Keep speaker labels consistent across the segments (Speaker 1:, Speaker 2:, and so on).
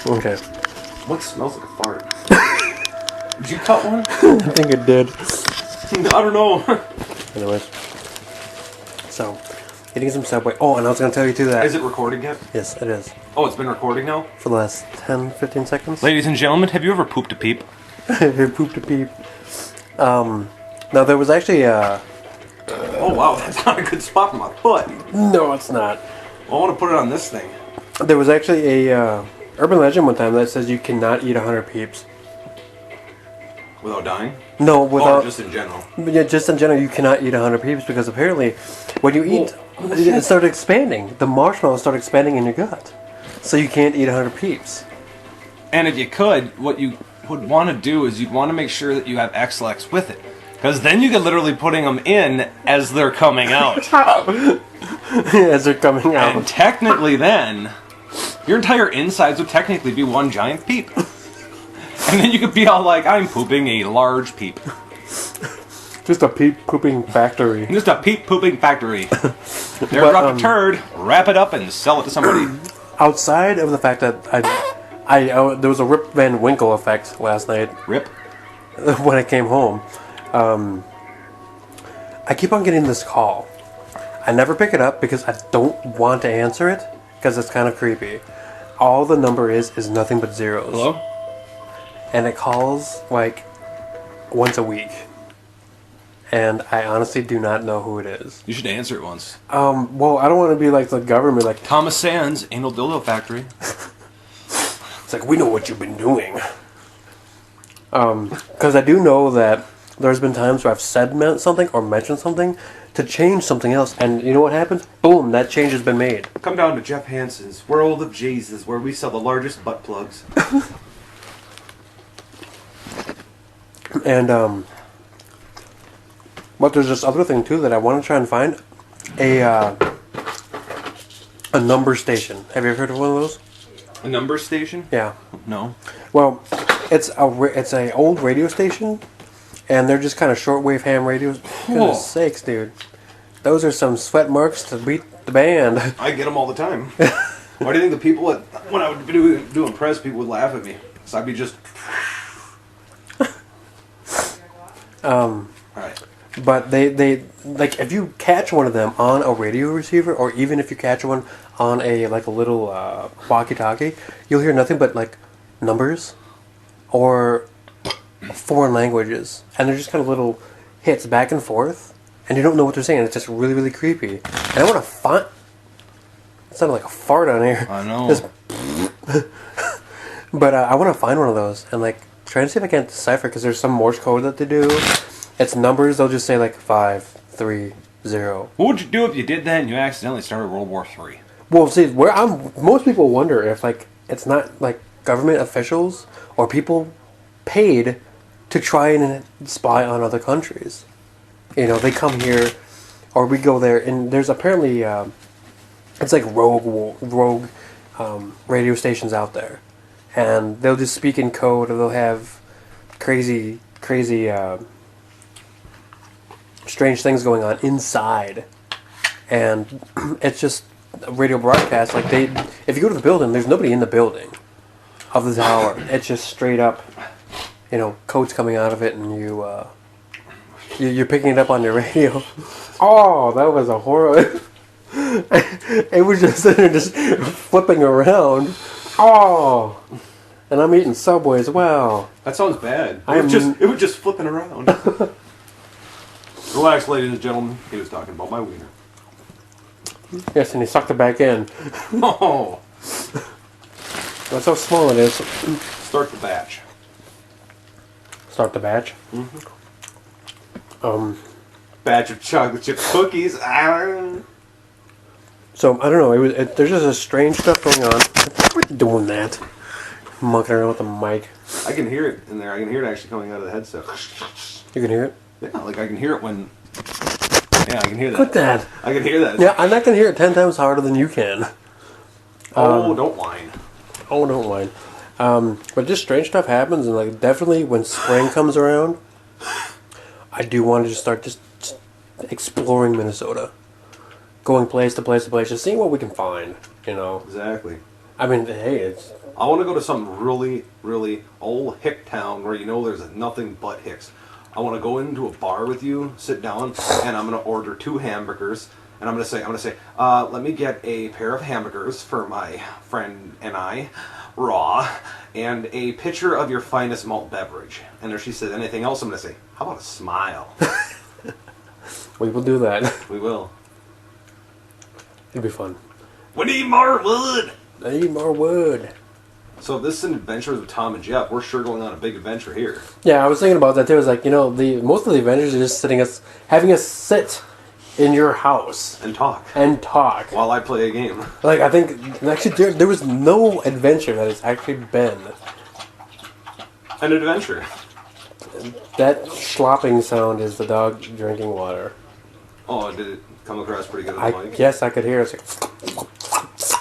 Speaker 1: Okay.
Speaker 2: What smells like a fart? Did you cut one?
Speaker 1: I think it did.
Speaker 2: I don't know.
Speaker 1: Anyways. So, eating some Subway. Oh, and I was going to tell you too that...
Speaker 2: Is it recording yet?
Speaker 1: Yes, it is.
Speaker 2: Oh, it's been recording now?
Speaker 1: For the last 10, 15 seconds.
Speaker 2: Ladies and gentlemen, have you ever pooped a peep?
Speaker 1: Who pooped a peep. Now there was actually
Speaker 2: Oh wow, that's not a good spot for my foot.
Speaker 1: No, it's not.
Speaker 2: I want to put it on this thing.
Speaker 1: There was actually a urban legend one time that says you cannot eat 100 peeps.
Speaker 2: Without dying?
Speaker 1: No, without...
Speaker 2: Or just in general?
Speaker 1: Yeah, just in general, you cannot eat 100 peeps because apparently when you eat, it started expanding. The marshmallows start expanding in your gut. So you can't eat 100 peeps.
Speaker 2: And if you could, what you would want to do is you'd want to make sure that you have X-Lax with it. Because then you could literally putting them in as they're coming out.
Speaker 1: As they're coming out.
Speaker 2: And technically then, your entire insides would technically be one giant peep. And then you could be all like, I'm pooping a large peep.
Speaker 1: Just a peep pooping factory.
Speaker 2: Just a peep pooping factory. There, drop a turd, wrap it up, and sell it to somebody.
Speaker 1: Outside of the fact that there was a Rip Van Winkle effect last night.
Speaker 2: Rip?
Speaker 1: When I came home. I keep on getting this call. I never pick it up because I don't want to answer it because it's kind of creepy. All the number is nothing but zeros.
Speaker 2: Hello?
Speaker 1: And it calls like once a week. And I honestly do not know who it is.
Speaker 2: You should answer it once.
Speaker 1: Well, I don't want to be like the government, like
Speaker 2: Thomas Sands, Anal Dildo Factory.
Speaker 1: it's like, we know what you've been doing. Because I do know that there's been times where I've said something or mentioned something to change something else, and you know what happens? Boom, that change has been made.
Speaker 2: Come down to Jeff Hansen's World of Jesus, where we sell the largest butt plugs.
Speaker 1: And but there's this other thing too that I want to try and find a number station. Have you ever heard of one of those?
Speaker 2: A number station?
Speaker 1: Yeah.
Speaker 2: No.
Speaker 1: Well, it's a old radio station, and they're just kind of shortwave ham radios. Goodness sakes, dude, those are some sweat marks to beat the band.
Speaker 2: I get them all the time. Why do you think the people when I would be doing press, people would laugh at me? So I'd be just. Alright.
Speaker 1: But they like if you catch one of them on a radio receiver, or even if you catch one on a little walkie-talkie, you'll hear nothing but like numbers or foreign languages, and they're just kind of little hits back and forth, and you don't know what they're saying. It's just really, really creepy. And I want to find. It sounded like a fart on here.
Speaker 2: I know.
Speaker 1: But I want to find one of those and like try and see if I can't decipher, because there's some Morse code that they do. It's numbers. They'll just say like 5, 3, 0.
Speaker 2: What would you do if you did that and you accidentally started World War III?
Speaker 1: Well, see, most people wonder if like it's not like government officials or people paid to try and spy on other countries. You know, they come here, or we go there, and there's apparently it's like rogue radio stations out there, and they'll just speak in code, or they'll have crazy strange things going on inside, and it's just a radio broadcast. Like if you go to the building, there's nobody in the building of the tower. It's just straight up, you know, codes coming out of it, and you're picking it up on your radio. Oh, that was a horror. It was just sitting there, just flipping around. Oh, and I'm eating Subway as well.
Speaker 2: That sounds bad. It was just flipping around. Relax, ladies and gentlemen. He was talking about my wiener.
Speaker 1: Yes, and he sucked it back in.
Speaker 2: Oh.
Speaker 1: That's how small it is.
Speaker 2: Start the batch.
Speaker 1: Start the batch?
Speaker 2: Mm-hmm.
Speaker 1: Batch
Speaker 2: of chocolate chip cookies.
Speaker 1: So, I don't know. There's just a strange stuff going on. Quit doing that. Mucking around with the mic.
Speaker 2: I can hear it in there. I can hear it actually coming out of the headset.
Speaker 1: You can hear it?
Speaker 2: Yeah, like I can hear it when... Yeah, I can hear that.
Speaker 1: Quit that.
Speaker 2: I can hear that.
Speaker 1: Yeah, and I can hear it 10 times harder than you can.
Speaker 2: Don't whine.
Speaker 1: Oh, don't whine. But just strange stuff happens, and like definitely when spring comes around, I do want to just start just exploring Minnesota. Going place to place to place, just seeing what we can find, you know.
Speaker 2: Exactly.
Speaker 1: I mean, hey,
Speaker 3: I want to go to some really, really old hick town where you know there's nothing but hicks. I want to go into a bar with you, sit down, and I'm going to order 2 hamburgers. And I'm going to say, let me get a pair of hamburgers for my friend and I, raw, and a pitcher of your finest malt beverage. And if she says anything else, I'm going to say, how about a smile?
Speaker 1: We will do that.
Speaker 3: We will.
Speaker 1: It'd be fun.
Speaker 3: We need more wood!
Speaker 1: I need more wood.
Speaker 3: So if this is an Adventures with Tom and Jeff, we're sure going on a big adventure here.
Speaker 1: Yeah, I was thinking about that too. It's like, most of the adventures are just having us sit in your house
Speaker 3: And talk.
Speaker 1: and talk.
Speaker 3: While I play a game.
Speaker 1: Like, I think, actually, there was no adventure that has actually been.
Speaker 3: An adventure.
Speaker 1: That slopping sound is the dog drinking water.
Speaker 3: Oh, did it come across pretty good on the
Speaker 1: I
Speaker 3: mic?
Speaker 1: guess I could hear it. It's like,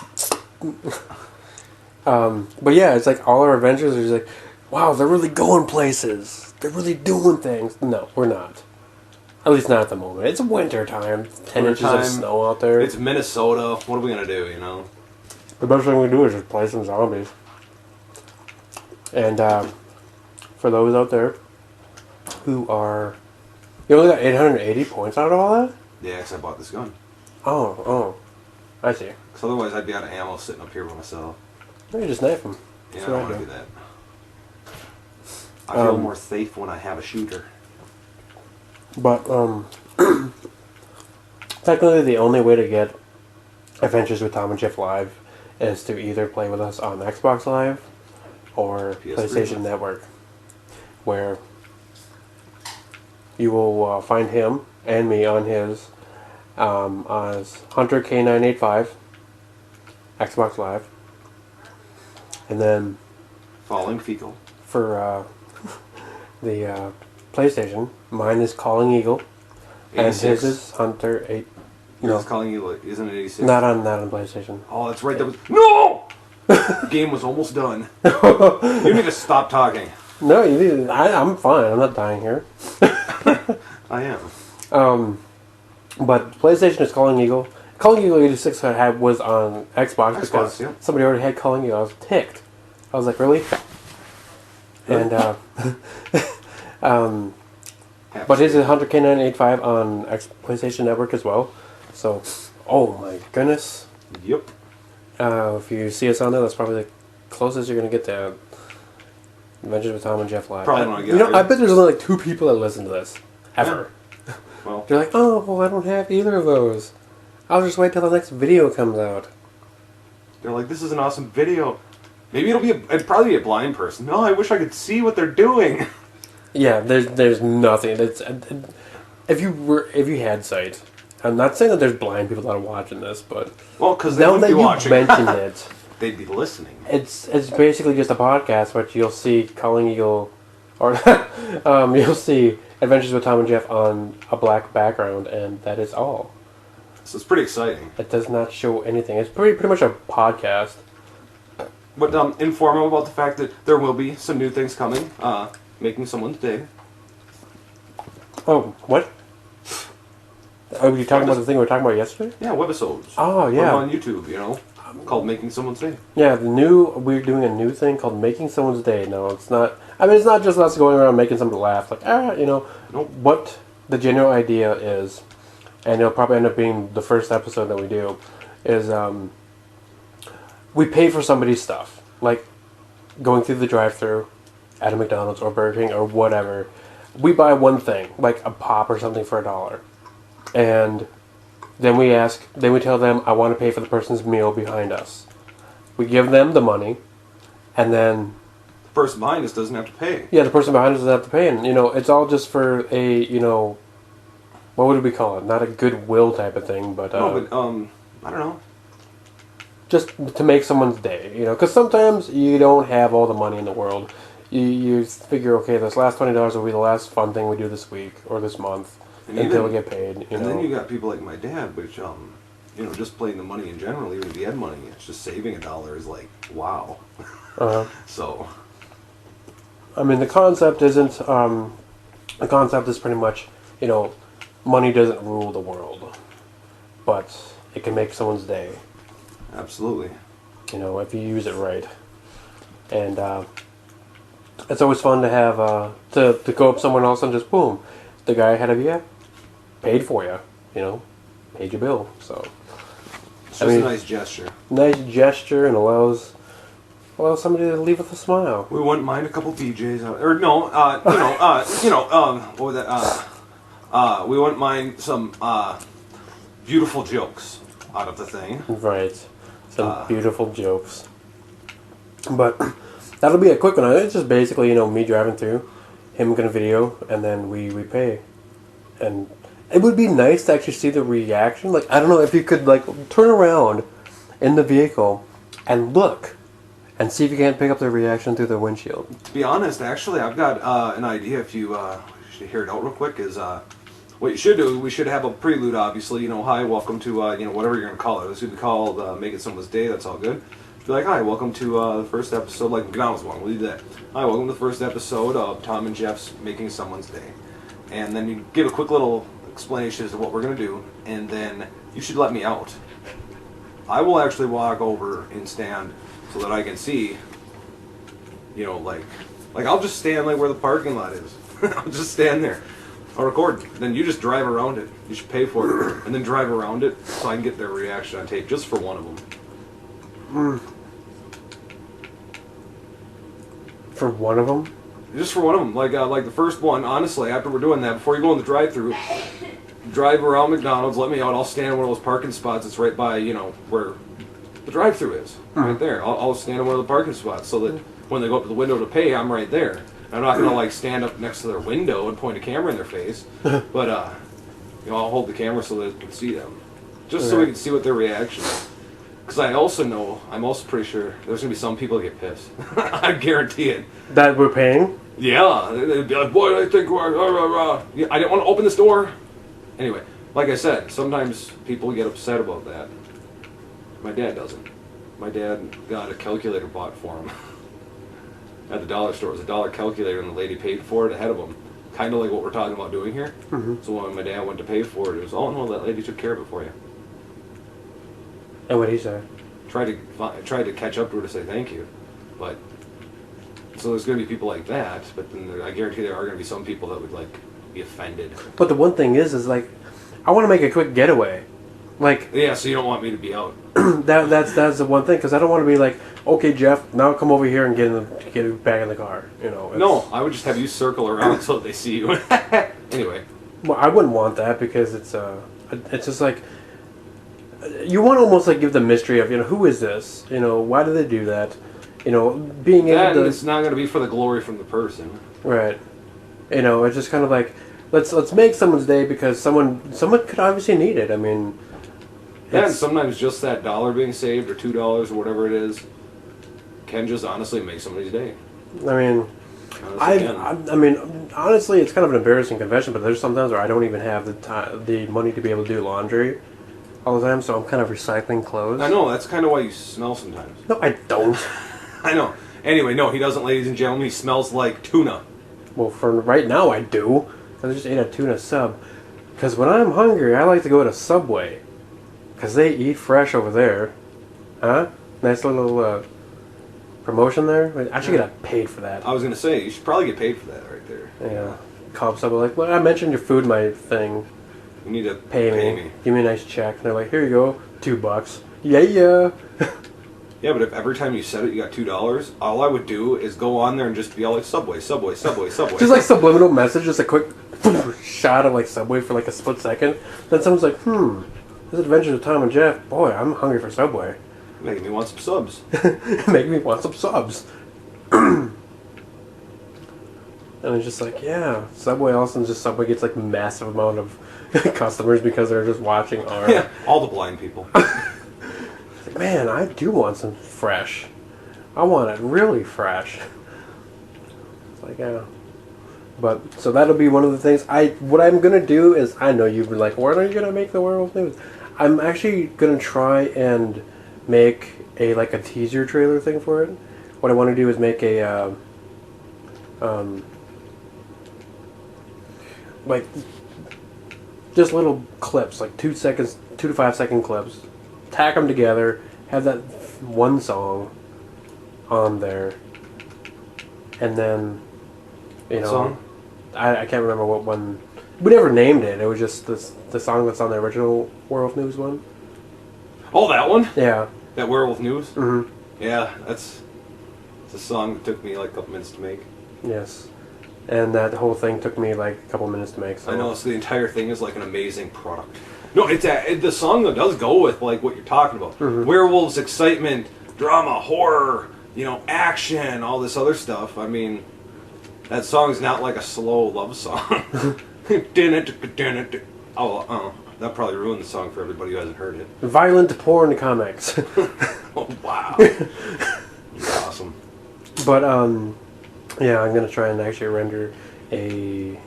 Speaker 1: but yeah, it's like all our adventures are just like, wow, they're really going places. They're really doing things. No, we're not. At least not at the moment. It's winter time. 10 inches of
Speaker 3: Wintertime.
Speaker 1: snow out there.
Speaker 3: It's Minnesota. What are we going to do, you know?
Speaker 1: The best thing we can do is just play some zombies. And for those out there who are... You only got 880 points out of all that?
Speaker 3: Yeah, because I bought this gun.
Speaker 1: Oh. I see.
Speaker 3: Because otherwise I'd be out of ammo sitting up here by myself.
Speaker 1: No, you just knife them.
Speaker 3: Yeah,
Speaker 1: That's
Speaker 3: I don't
Speaker 1: what
Speaker 3: want
Speaker 1: I
Speaker 3: to
Speaker 1: do.
Speaker 3: do that. I feel more safe when I have a shooter.
Speaker 1: But, technically the only way to get Adventures with Tom and Jeff Live is to either play with us on Xbox Live or
Speaker 3: PS3
Speaker 1: PlayStation
Speaker 3: Live.
Speaker 1: Network, where you will find him and me on his as Hunter K985 Xbox Live, and then
Speaker 3: Falling fecal.
Speaker 1: for the PlayStation, mine is Calling Eagle, and
Speaker 3: 86.
Speaker 1: his is Hunter 8.
Speaker 3: No. It's calling you, like, isn't it 86?
Speaker 1: Not on PlayStation.
Speaker 3: Oh, that's right. That was... No! The game was almost done. You need to stop talking.
Speaker 1: No, you didn't. I'm fine. I'm not dying here.
Speaker 3: I am.
Speaker 1: But PlayStation is Calling Eagle. Calling Eagle 86 was on Xbox because
Speaker 3: yeah.
Speaker 1: somebody already had Calling Eagle. I was ticked. I was like, really? And but his is Hunter K985 on PlayStation Network as well. So, oh my goodness.
Speaker 3: Yep.
Speaker 1: If you see us on there, that's probably the closest you're going to get to Adventures with Tom and Jeff Live.
Speaker 3: Probably not
Speaker 1: You know, I bet there's only like 2 people that listen to this. Ever.
Speaker 3: Well,
Speaker 1: They're like, oh, well, I don't have either of those. I'll just wait till the next video comes out.
Speaker 3: they're like, this is an awesome video. Maybe it'd probably be a blind person. No, I wish I could see what they're doing.
Speaker 1: Yeah, there's nothing. It's if you had sight. I'm not saying that there's blind people that are watching this, but
Speaker 3: Well, because they
Speaker 1: now
Speaker 3: wouldn't
Speaker 1: that
Speaker 3: be
Speaker 1: you
Speaker 3: watching.
Speaker 1: mentioned it,
Speaker 3: They'd be listening.
Speaker 1: it's basically just a podcast, but you'll see Calling Eagle, or you'll see Adventures with Tom and Jeff on a black background, and that is all.
Speaker 3: So it's pretty exciting.
Speaker 1: It does not show anything. It's pretty much a podcast.
Speaker 3: But inform them about the fact that there will be some new things coming. Making someone's day.
Speaker 1: Oh, what? Are you talking about the thing we were talking about yesterday?
Speaker 3: Yeah, webisodes.
Speaker 1: Oh, yeah.
Speaker 3: On YouTube, you know, called Making Someone's Day.
Speaker 1: Yeah, we're doing a new thing called Making Someone's Day. No, it's not. I mean, it's not just us going around making somebody laugh. Like,
Speaker 3: Nope.
Speaker 1: what the general idea is, and it'll probably end up being the first episode that we do, is we pay for somebody's stuff. Like, going through the drive-thru at a McDonald's or Burger King or whatever. We buy one thing, like a pop or something for $1. And then we tell them, I want to pay for the person's meal behind us. We give them the money, and then
Speaker 3: The person behind us doesn't have to pay.
Speaker 1: the person behind us doesn't have to pay, and it's all just for a what would we call it? Not a goodwill type of thing, but
Speaker 3: No, but I don't know.
Speaker 1: just to make someone's day. Because sometimes you don't have all the money in the world. You figure, okay, this last $20 will be the last fun thing we do this week or this month
Speaker 3: And
Speaker 1: until
Speaker 3: even-
Speaker 1: we get paid.
Speaker 3: And then you got people like my dad, which just playing the money in general, even if you had money, it's just saving $1 is like wow. So
Speaker 1: I mean, the concept isn't. The concept is pretty much, money doesn't rule the world, but it can make someone's day.
Speaker 3: absolutely.
Speaker 1: If you use it right. and it's always fun to have to go up someone else and just boom, the guy ahead of you paid for you, you know, paid your bill. So
Speaker 3: It's just a nice gesture.
Speaker 1: nice gesture and allows somebody to leave with a smile.
Speaker 3: We wouldn't mind a couple PJs, or no, what was that? We wouldn't mind some beautiful jokes out of the thing.
Speaker 1: Right, some beautiful jokes. But that'll be a quick one. It's just basically, you know, me driving through, him gonna video, and then we pay. And it would be nice to actually see the reaction. Like, I don't know if you could, like, turn around in the vehicle and look and see if you can't pick up the reaction through the windshield.
Speaker 3: To be honest, actually, I've got an idea. If you should hear it out real quick, is what you should do. We should have a prelude, obviously. You know, hi, welcome to whatever you're gonna call it. This would be called "Make It Someone's Day." That's all good. Be like, hi, welcome to the first episode, like McDonald's one. We'll do that. Hi, welcome to the first episode of Tom and Jeff's Making Someone's Day. And then you give a quick little explanation as to what we're gonna do, and then you should let me out. I will actually walk over and stand so that I can see, you know, like I'll just stand like where the parking lot is. I'll just stand there. I'll record. Then you just drive around it. You should pay for it. And then drive around it so I can get their reaction on tape just for one of them.
Speaker 1: For one of them?
Speaker 3: Just for one of them. Like the first one, honestly, after we're doing that, before you go in the drive-thru, drive around McDonald's, let me out. I'll stand in one of those parking spots that's right by, you know, where the drive-thru is. Right there. I'll stand in one of the parking spots so that when they go up to the window to pay, I'm right there. I'm not going to, like, stand up next to their window and point a camera in their face. But, you know, I'll hold the camera so that they can see them. Just so we can see what their reaction is. Because I'm also pretty sure there's going to be some people that get pissed. I guarantee it.
Speaker 1: That we're paying?
Speaker 3: Yeah. They'd be like, boy, I think we're... Yeah, I didn't want to open this door. Anyway, like I said, sometimes people get upset about that. My dad doesn't. My dad got a calculator bought for him. At the dollar store. It was a dollar calculator, and the lady paid for it ahead of him. Kind of like what we're talking about doing here. So when my dad went to pay for it, it was, oh no, that lady took care of it for you.
Speaker 1: And what he said?
Speaker 3: Tried to catch up to her to say thank you, but so there's going to be people like that. But then I guarantee there are going to be some people that would like be offended.
Speaker 1: But the one thing is like, I want to make a quick getaway. Like,
Speaker 3: yeah, so you don't want me to be out.
Speaker 1: that's the one thing, because I don't want to be like, okay, Jeff, now come over here and get back in the car. You know.
Speaker 3: No, I would just have you circle around so that they see you. Anyway.
Speaker 1: Well, I wouldn't want that because it's just like, you want to almost like give the mystery of, you know, who is this? You know, why do they do that? You know, being able to.
Speaker 3: It's not going to be for the glory from the person.
Speaker 1: Right. You know, it's just kind of like, let's make someone's day because someone could obviously need it. I mean.
Speaker 3: Yeah, and sometimes just that dollar being saved or $2 or whatever it is can just honestly make somebody's day.
Speaker 1: I mean, I mean, honestly, it's kind of an embarrassing confession, but there's sometimes where I don't even have the money to be able to do laundry all the time, so I'm kind of recycling clothes.
Speaker 3: I know, that's kind of why you smell sometimes.
Speaker 1: No, I don't.
Speaker 3: I know. Anyway, no, he doesn't, ladies and gentlemen. He smells like tuna.
Speaker 1: Well, for right now, I do. I just ate a tuna sub. Because when I'm hungry, I like to go to Subway. Because they eat fresh over there. Huh? Nice little promotion there. I should get paid for that.
Speaker 3: I was going to say, you should probably get paid for that right there.
Speaker 1: Yeah. Call up Subway like, well, I mentioned your food, my thing.
Speaker 3: You need to
Speaker 1: Pay me. Give me a nice check. And they're like, here you go, $2. Yeah.
Speaker 3: Yeah, but if every time you said it you got $2, all I would do is go on there and just be all like, Subway, Subway, Subway, Subway.
Speaker 1: Just like subliminal message, just a quick shot of like Subway for like a split second. Then someone's like, this Adventures of Tom and Jeff. Boy, I'm hungry for Subway.
Speaker 3: Making me want some subs.
Speaker 1: Make me want some subs. And it's just like, yeah, Subway also just Subway gets like massive amount of customers because they're just watching our...
Speaker 3: Yeah, all the blind people.
Speaker 1: It's like, man, I do want some fresh. I want it really fresh. It's like, yeah. But, so that'll be one of the things. What I'm going to do is, I know you've been like, when are you going to make the werewolf news? I'm actually going to try and make a teaser trailer thing for it. What I want to do is make a, like, just little clips, like 2 to 5 second clips. Tack them together, have that one song on there, and then, you know,
Speaker 3: Song?
Speaker 1: I can't remember what one. We never named it. It was just the song that's on the original Werewolf News one.
Speaker 3: Oh, that one?
Speaker 1: Yeah.
Speaker 3: That Werewolf News?
Speaker 1: Mm-hmm.
Speaker 3: Yeah, it's a song that took me like a couple minutes to make.
Speaker 1: Yes. And that whole thing took me like a couple minutes to make. So.
Speaker 3: I know, so the entire thing is like an amazing product. No, the song though does go with like what you're talking about.
Speaker 1: Mm-hmm.
Speaker 3: Werewolves, excitement, drama, horror, action, all this other stuff. I mean, that song's not like a slow love song. Oh, that probably ruined the song for everybody who hasn't heard it.
Speaker 1: Violent porn comics.
Speaker 3: Oh, wow. You're awesome.
Speaker 1: But, yeah, I'm going to try and actually render a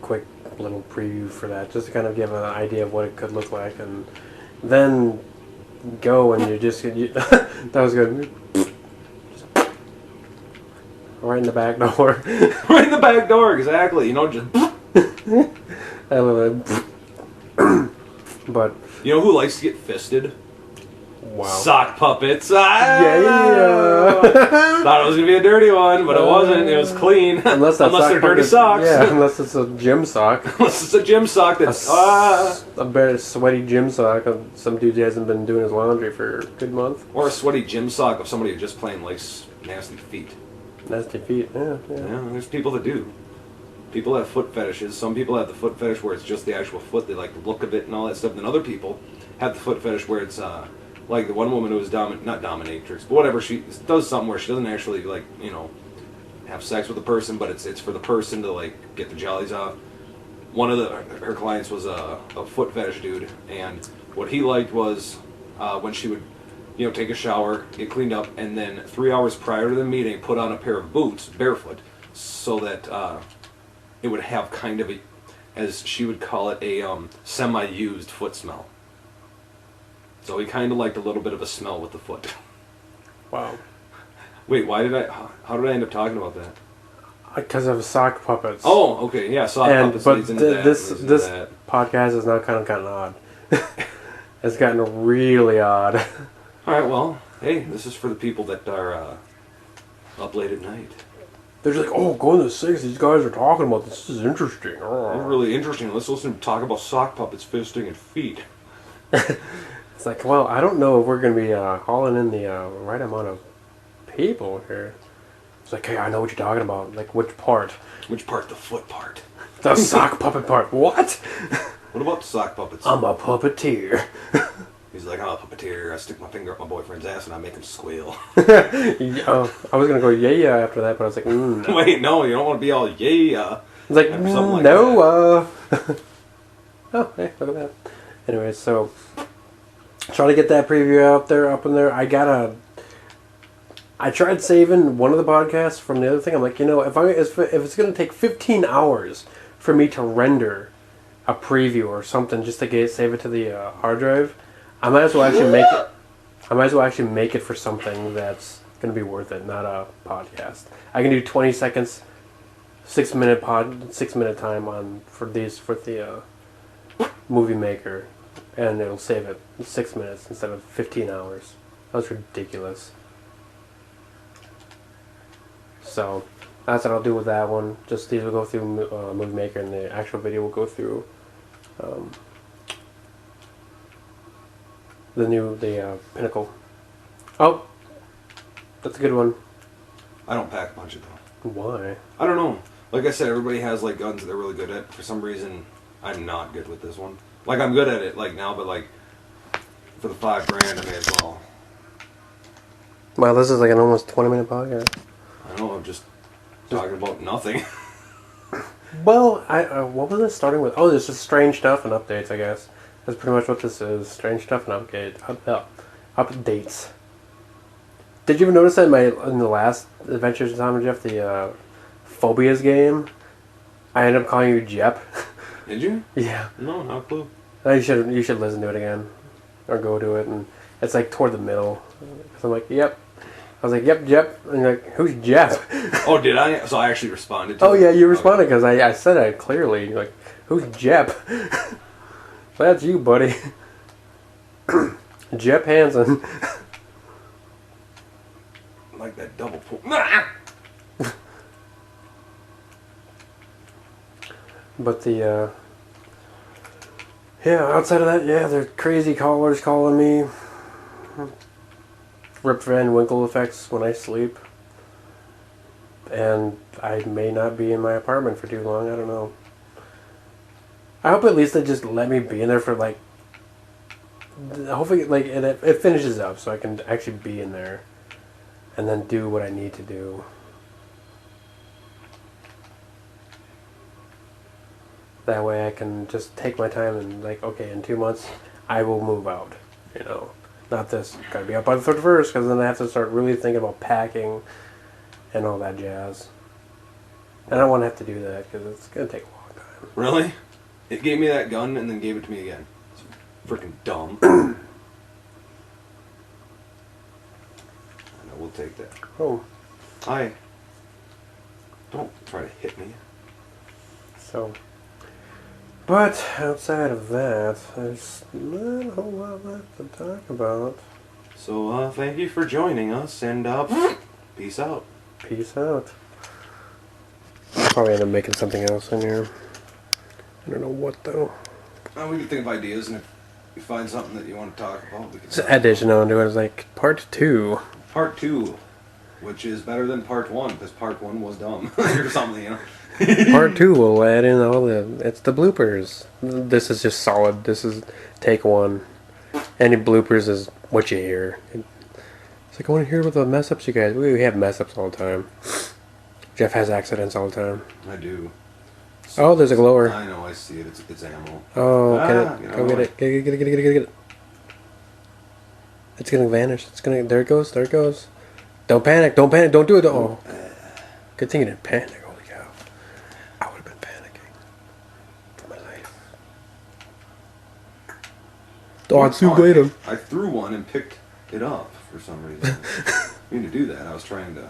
Speaker 1: quick little preview for that, just to kind of give an idea of what it could look like, and then go and that was good. Right in the back door.
Speaker 3: Right in the back door, exactly. Just...
Speaker 1: I love it. But,
Speaker 3: You know who likes to get fisted?
Speaker 1: wow.
Speaker 3: Sock puppets.
Speaker 1: Yeah.
Speaker 3: Thought it was gonna be a dirty one, but it wasn't. It was clean.
Speaker 1: Unless
Speaker 3: they're dirty
Speaker 1: puppet-
Speaker 3: socks.
Speaker 1: Yeah, unless it's a gym sock.
Speaker 3: Unless it's a gym sock that's
Speaker 1: A very sweaty gym sock. Some dude hasn't been doing his laundry for a good month.
Speaker 3: or a sweaty gym sock of somebody who just plain likes nasty feet.
Speaker 1: Nasty feet. Yeah.
Speaker 3: Yeah, there's people that do. People have foot fetishes. Some people have the foot fetish where it's just the actual foot. They like the look of it and all that stuff. Then other people have the foot fetish where it's like the one woman who was not dominatrix, but whatever, she does something where she doesn't actually have sex with the person, but it's for the person to like get the jollies off. One of her clients was a foot fetish dude, and what he liked was when she would take a shower, get cleaned up, and then 3 hours prior to the meeting put on a pair of boots barefoot, so that it would have kind of a, as she would call it, a semi-used foot smell. So he kind of liked a little bit of a smell with the foot.
Speaker 1: Wow.
Speaker 3: Wait, how did I end up talking about that?
Speaker 1: Because of sock puppets.
Speaker 3: Oh, okay, yeah, sock puppets
Speaker 1: but
Speaker 3: leads into that.
Speaker 1: this
Speaker 3: leads into
Speaker 1: this
Speaker 3: that.
Speaker 1: podcast has now kind of gotten odd. It's gotten really odd.
Speaker 3: All right, well, hey, this is for the people that are up late at night.
Speaker 1: They're just like, oh, go in the 6. These guys are talking about this. This is interesting.
Speaker 3: It's
Speaker 1: Oh.
Speaker 3: really interesting. Let's listen to talk about sock puppets fisting and feet.
Speaker 1: It's like, well, I don't know if we're going to be hauling in the right amount of people here. It's like, hey, I know what you're talking about. Like, which part?
Speaker 3: Which part? The foot part.
Speaker 1: The sock puppet part. What?
Speaker 3: What about sock puppets?
Speaker 1: I'm a puppeteer.
Speaker 3: He's like, I'm a puppeteer. I stick my finger up my boyfriend's ass and I make him squeal.
Speaker 1: I was going to go yeah after that, but I was like, no.
Speaker 3: Wait, no, you don't want to be all yeah.
Speaker 1: It's like,
Speaker 3: Something like
Speaker 1: no, oh, hey, look at that. Anyway, so try to get that preview up in there. I tried saving one of the podcasts from the other thing. I'm like, if it's going to take 15 hours for me to render a preview or something just to save it to the hard drive, I might as well actually make it. I might as well actually make it for something that's going to be worth it, not a podcast. I can do 20 seconds. 6 minute time for the Movie Maker, and it'll save it 6 minutes instead of 15 hours. That was ridiculous. So that's what I'll do with that one. Just these will go through Movie Maker, and the actual video will go through the Pinnacle. Oh, that's a good one.
Speaker 3: I don't pack punch it though.
Speaker 1: Why?
Speaker 3: I don't know. Like I said, everybody has like guns that they're really good at. For some reason, I'm not good with this one. Like I'm good at it like now, but like for the $5,000, I may as well.
Speaker 1: Wow, this is like an almost 20-minute podcast.
Speaker 3: I don't know. I'm just talking about nothing.
Speaker 1: Well, what was it starting with? Oh, this is strange stuff and updates, I guess. That's pretty much what this is. Strange stuff and updates. Did you ever notice that in the last Adventures of Tom and Jeff, the Phobias game, I ended up calling you Jep?
Speaker 3: Did you?
Speaker 1: Yeah.
Speaker 3: No, not a clue.
Speaker 1: You should listen to it again. Or go to it, and it's like toward the middle. So I'm like, yep. I was like, yep, Jep. And you're like, who's Jep?
Speaker 3: Oh, did I? So I actually responded to
Speaker 1: Oh,
Speaker 3: it?
Speaker 1: yeah, you responded because I said it clearly. You're like, who's Jep? That's you, buddy. Jep Hansen.
Speaker 3: Like that double pull.
Speaker 1: But the yeah, outside of that, yeah, there are crazy callers calling me. Rip Van Winkle effects when I sleep. And I may not be in my apartment for too long. I don't know. I hope at least they just let me be in there for like. Hopefully, like it finishes up so I can actually be in there, and then do what I need to do. That way, I can just take my time and like, okay, in 2 months, I will move out. You know, not this. Gotta be up by the 31st because then I have to start really thinking about packing, and all that jazz. And I don't want to have to do that because it's gonna take a long time.
Speaker 3: Really? It gave me that gun and then gave it to me again. It's freaking dumb. I will take that.
Speaker 1: Oh,
Speaker 3: Hi. Don't try to hit me.
Speaker 1: so. But outside of that, there's not a whole lot left to talk about.
Speaker 3: So, thank you for joining us, and, peace out.
Speaker 1: Peace out. I'll probably end up making something else in here. I don't know what though.
Speaker 3: We can think of ideas, and if you find something that you want to talk about, we can.
Speaker 1: Just addition onto it is like part 2.
Speaker 3: Part 2, which is better than part 1, because part 1 was dumb, or something, you know.
Speaker 1: Part 2 will add in all it's the bloopers. This is just solid. This is take 1. Any bloopers is what you hear. It's like, I want to hear about the mess ups you guys. We have mess ups all the time. Jeff has accidents all the time.
Speaker 3: I do.
Speaker 1: Oh, there's a glower.
Speaker 3: I know, I see it. It's ammo.
Speaker 1: Oh, get it.
Speaker 3: you know
Speaker 1: Go get
Speaker 3: what?
Speaker 1: it. Get it. It's gonna vanish. It's gonna. There it goes. There it goes. Don't panic. Don't panic. Don't do it. Oh. Good thing you didn't panic. Holy cow. I would have been panicking. For my life. Oh, it's too late.
Speaker 3: I threw one and picked it up for some reason. I mean to do that. I was trying to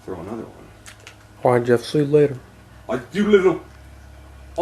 Speaker 3: throw another one.
Speaker 1: Why, Jeff? See you later.
Speaker 3: Like you little